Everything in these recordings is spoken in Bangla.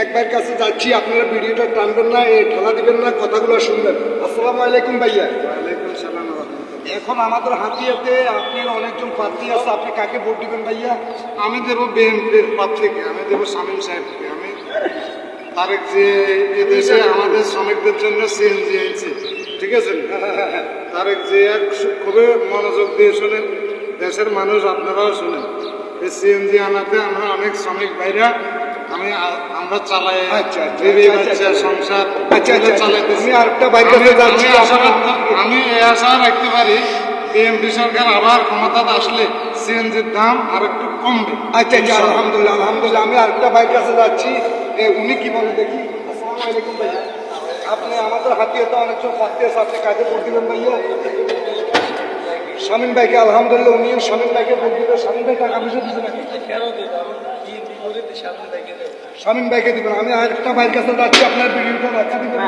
একবার কাছে যাচ্ছি, আপনারা ভিডিওটা টানবেন না, ঠেলা দিবেন না, কথাগুলো শুনবেন। আসসালামু আলাইকুম ভাইয়া। ওয়ালাইকুম সালাম। এখন আমাদের হাতিয়াতে আপনার অনেকজন প্রার্থী আছে, আপনি কাকে ভোট দিবেন ভাইয়া? আমি দেবো বিএনপির প্রার্থীকে, আমি দেবো শামীম সাহেবকে। আমি তারেক যে এদেশে আমাদের শ্রমিকদের জন্য সিএনজি আনছে, ঠিক আছে? তারেক যে খুবই মনোযোগ দিয়ে শোনেন, দেশের মানুষ আপনারাও শোনেন। এই সিএনজি আনাতে আমরা অনেক শ্রমিক ভাইরা আমরা চালাই, সংসার চালাইতেছি। আমি এই আশা রাখতে পারি বিএনপি সরকার আবার ক্ষমতাতে আসলে সিএনজির দাম আর একটু কমবে। আচ্ছা, আলহামদুলিল্লাহ আলহামদুলিল্লাহ। আমি আরেকটা ভাইয়ের কাছে যাচ্ছি, উনি কি বলে দেখি। আসসালামু আলাইকুম ভাইয়া। আপনি আমাদের হাতিয়াতে অনেকজন প্রার্থী আছে, আপনি কাকে ভোট দিবেন ভাইয়া? শামীম ভাইকে। আলহামদুলিল্লাহ, উনিও শামীম ভাইকে ভোট দিবে। শামীম ভাই টাকা পয়সা দিচ্ছে নাকি? শামীম ভাইকে দিবেন। আমি আরেকটা ভাইয়ের কাছে যাচ্ছি, আপনার ভিডিওটা দেখা দিবেন।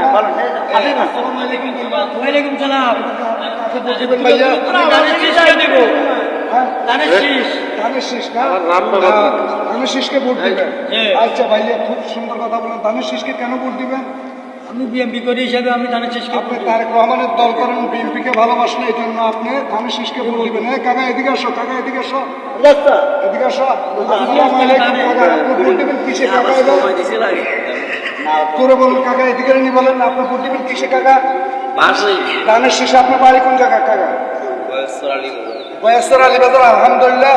আসসালামু আলাইকুম। ওয়ালাইকুম সালাম। কাকে ভোট দিবেন ভাইয়া? ধানের শীষ না? ধানের শীষকে ভোট দিবেন। আচ্ছা ভাইয়া, খুব সুন্দর কথা বলেন। ধানের শীষকে কেন ভোট দিবেন? আমি বিএমপি করি হিসাবে আমি ধানের শীষকে আপনি তারেক রহমানের দল করেন, বিএনপিকে ভালোবাসেন, এই জন্য আপনি ধানের শীষকে ভোট দিবেন। কাকা এদিকে আসো, কাকা এদিকে আসো, এদিকে আসো। আসসালামু আলাইকুম কাকা। আপনি ভোট দিবেন কিসে কাকা? তোরে বলুন কাকা, এদিকে নি বলেন, আপনি ভোট দিবেন কিসে কাকা? ধানের শীষে। আপনার বাড়ি কোন জায়গা কাকা? বয়সর আলী বাজার। আলহামদুলিল্লাহ।